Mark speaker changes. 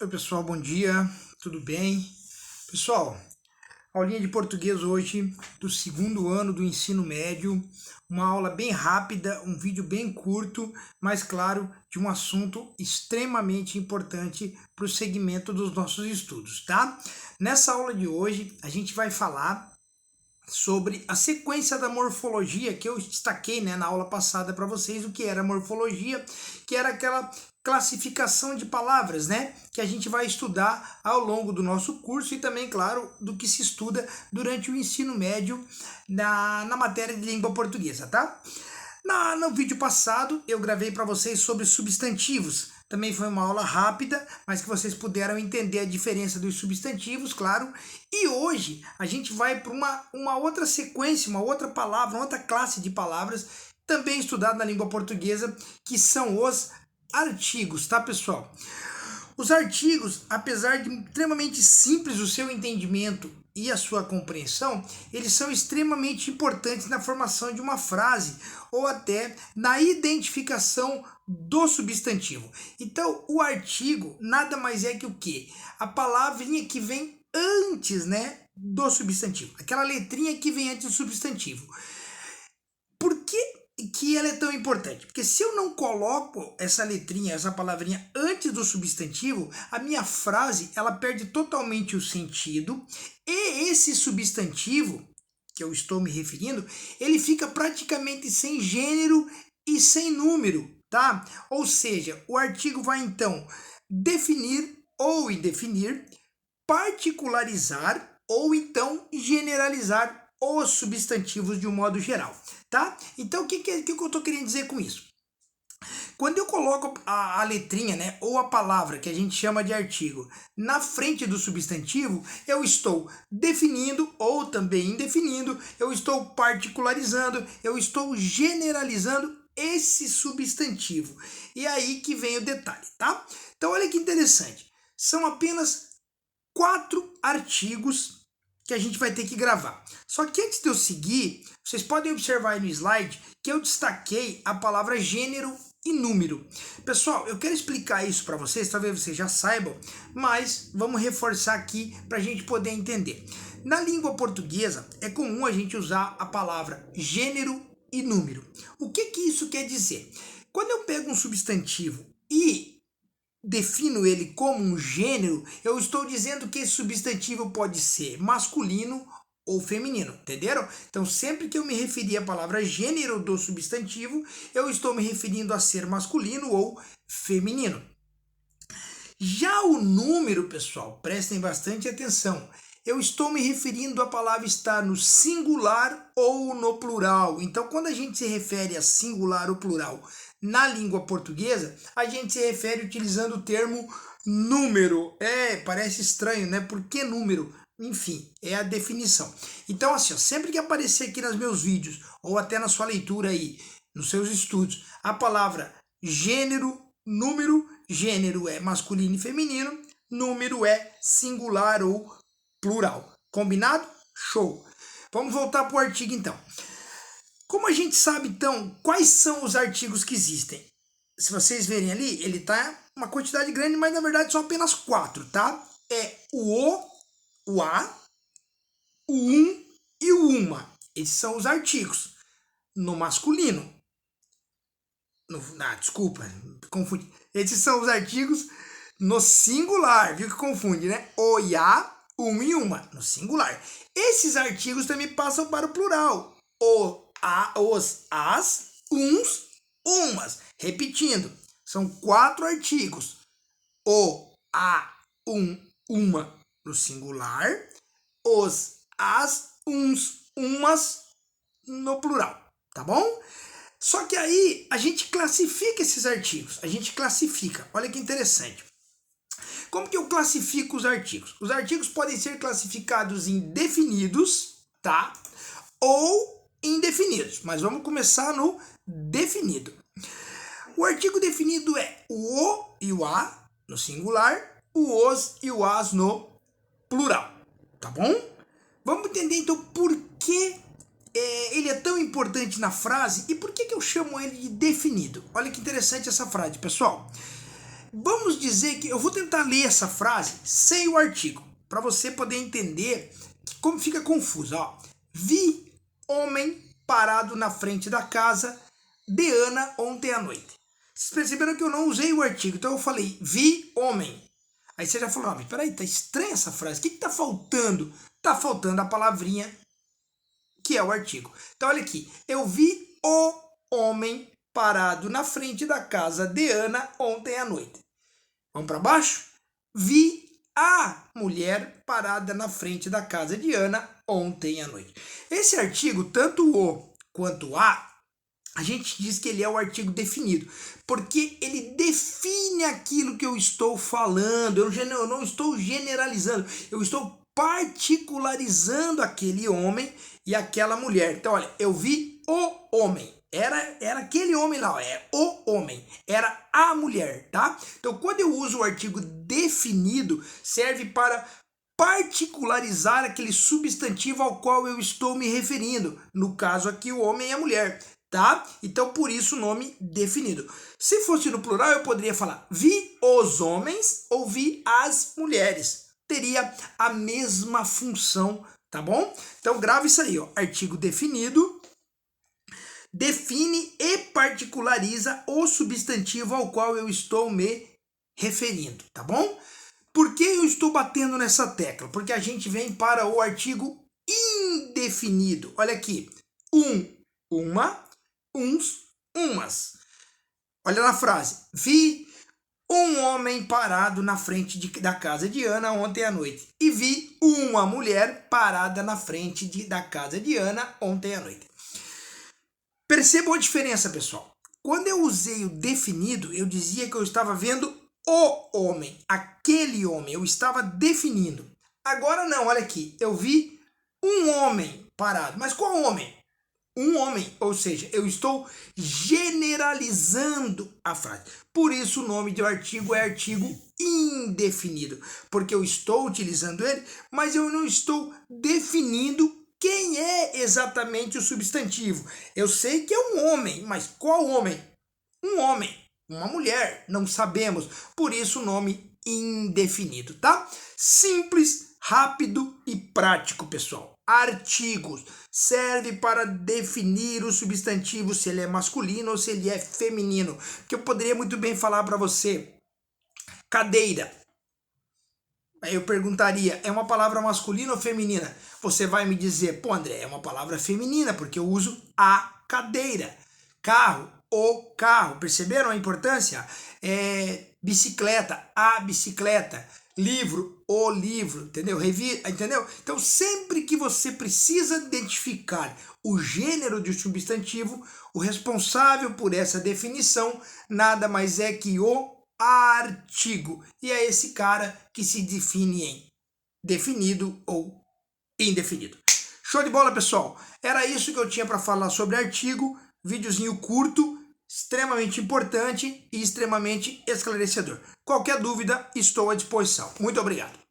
Speaker 1: Oi pessoal, bom dia, tudo bem? Pessoal, aulinha de português hoje do segundo ano do ensino médio, uma aula bem rápida, um vídeo bem curto, mas claro, de um assunto extremamente importante para o segmento dos nossos estudos, tá? Nessa aula de hoje a gente vai falar sobre a sequência da morfologia que eu destaquei, né, na aula passada para vocês o que era morfologia, que era aquela classificação de palavras, né, que a gente vai estudar ao longo do nosso curso e também, claro, do que se estuda durante o ensino médio na matéria de língua portuguesa, tá? No vídeo passado eu gravei para vocês sobre substantivos. Também foi uma aula rápida, mas que vocês puderam entender a diferença dos substantivos, claro. E hoje a gente vai para uma outra sequência, uma outra palavra, uma outra classe de palavras, também estudada na língua portuguesa, que são os artigos, tá, pessoal? Os artigos, apesar de extremamente simples o seu entendimento e a sua compreensão, eles são extremamente importantes na formação de uma frase ou até na identificação do substantivo. Então, o artigo nada mais é que o quê? A palavrinha que vem antes, né, do substantivo. Aquela letrinha que vem antes do substantivo. Por que ela é tão importante? Porque se eu não coloco essa letrinha, essa palavrinha antes do substantivo, a minha frase ela perde totalmente o sentido e esse substantivo que eu estou me referindo, ele fica praticamente sem gênero e sem número, tá? Ou seja, o artigo vai então definir ou indefinir, particularizar ou então generalizar os substantivos de um modo geral, tá? Então, o que eu estou querendo dizer com isso? Quando eu coloco a letrinha, né, ou a palavra que a gente chama de artigo na frente do substantivo, eu estou definindo ou também indefinindo, eu estou particularizando, eu estou generalizando esse substantivo. E aí que vem o detalhe, tá? Então, olha que interessante. São apenas 4 artigos que a gente vai ter que gravar. Só que antes de eu seguir, vocês podem observar aí no slide que eu destaquei a palavra gênero e número. Pessoal, eu quero explicar isso para vocês, talvez vocês já saibam, mas vamos reforçar aqui para a gente poder entender. Na língua portuguesa, é comum a gente usar a palavra gênero e número. O que isso quer dizer? Quando eu pego um substantivo e defino ele como um gênero, eu estou dizendo que esse substantivo pode ser masculino ou feminino, entenderam? Então, sempre que eu me referir à palavra gênero do substantivo, eu estou me referindo a ser masculino ou feminino. Já o número, pessoal, prestem bastante atenção. Eu estou me referindo à palavra estar no singular ou no plural. Então, quando a gente se refere a singular ou plural na língua portuguesa, a gente se refere utilizando o termo número. Parece estranho, né? Por que número? Enfim, é a definição. Então, assim, ó, sempre que aparecer aqui nos meus vídeos, ou até na sua leitura aí, nos seus estudos, a palavra gênero, número, gênero é masculino e feminino, número é singular ou plural. Combinado? Show! Vamos voltar para o artigo então. Como a gente sabe então quais são os artigos que existem? Se vocês verem ali, ele tá uma quantidade grande, mas na verdade são apenas 4, tá? É o a, o e o uma. Esses são os artigos. No masculino. Desculpa, confundi. Esses são os artigos no singular, viu que confunde, né? O e a, um e uma, no singular. Esses artigos também passam para o plural. O, a, os, as, uns, umas. Repetindo, são 4 artigos. O, a, uma no singular. Os, as, uns, umas no plural. Tá bom? Só que aí a gente classifica esses artigos. A gente classifica. Olha que interessante. Como que eu classifico os artigos? Os artigos podem ser classificados em definidos, tá? Ou indefinidos. Mas vamos começar no definido. O artigo definido é o e o a no singular, o os e o as no plural. Tá bom? Vamos entender então por que ele é tão importante na frase e por que eu chamo ele de definido. Olha que interessante essa frase, pessoal. Vamos dizer que eu vou tentar ler essa frase sem o artigo, para você poder entender como fica confuso. Ó. Vi homem parado na frente da casa de Ana ontem à noite. Vocês perceberam que eu não usei o artigo, então eu falei vi homem. Aí você já falou, mas peraí, tá estranha essa frase, o que tá faltando? Tá faltando a palavrinha que é o artigo. Então olha aqui, eu vi o homem parado na frente da casa de Ana ontem à noite. Vamos para baixo? Vi a mulher parada na frente da casa de Ana ontem à noite. Esse artigo, tanto o quanto a gente diz que ele é o artigo definido, porque ele define aquilo que eu estou falando. Eu não estou generalizando, eu estou particularizando aquele homem e aquela mulher. Então, olha, eu vi o homem. Era aquele homem lá, é o homem, era a mulher, tá? Então, quando eu uso o artigo definido, serve para particularizar aquele substantivo ao qual eu estou me referindo. No caso aqui, o homem e a mulher, tá? Então, por isso o nome definido. Se fosse no plural, eu poderia falar vi os homens ou vi as mulheres. Teria a mesma função, tá bom? Então, grava isso aí, ó. Artigo definido define e particulariza o substantivo ao qual eu estou me referindo, tá bom? Por que eu estou batendo nessa tecla? Porque a gente vem para o artigo indefinido. Olha aqui, uma, uns, umas. Olha na frase, vi um homem parado na frente da casa de Ana ontem à noite e vi uma mulher parada na frente da casa de Ana ontem à noite. Percebam a diferença, pessoal. Quando eu usei o definido, eu dizia que eu estava vendo o homem, aquele homem, eu estava definindo. Agora não, olha aqui, eu vi um homem parado. Mas qual homem? Um homem, ou seja, eu estou generalizando a frase. Por isso o nome do artigo é artigo indefinido, porque eu estou utilizando ele, mas eu não estou definindo quem é exatamente o substantivo. Eu sei que é um homem, mas qual homem? Um homem, uma mulher, não sabemos. Por isso o nome indefinido, tá? Simples, rápido e prático, pessoal. Artigos serve para definir o substantivo, se ele é masculino ou se ele é feminino. Porque eu poderia muito bem falar para você, cadeira. Aí eu perguntaria, é uma palavra masculina ou feminina? Você vai me dizer, pô André, é uma palavra feminina, porque eu uso a cadeira. Carro, o carro. Perceberam a importância? Bicicleta, a bicicleta. Livro, o livro, entendeu? Entendeu? Então, sempre que você precisa identificar o gênero de um substantivo, o responsável por essa definição nada mais é que o artigo. E é esse cara que se define em definido ou indefinido. Show de bola, pessoal? Era isso que eu tinha para falar sobre artigo. Videozinho curto, extremamente importante e extremamente esclarecedor. Qualquer dúvida, estou à disposição. Muito obrigado.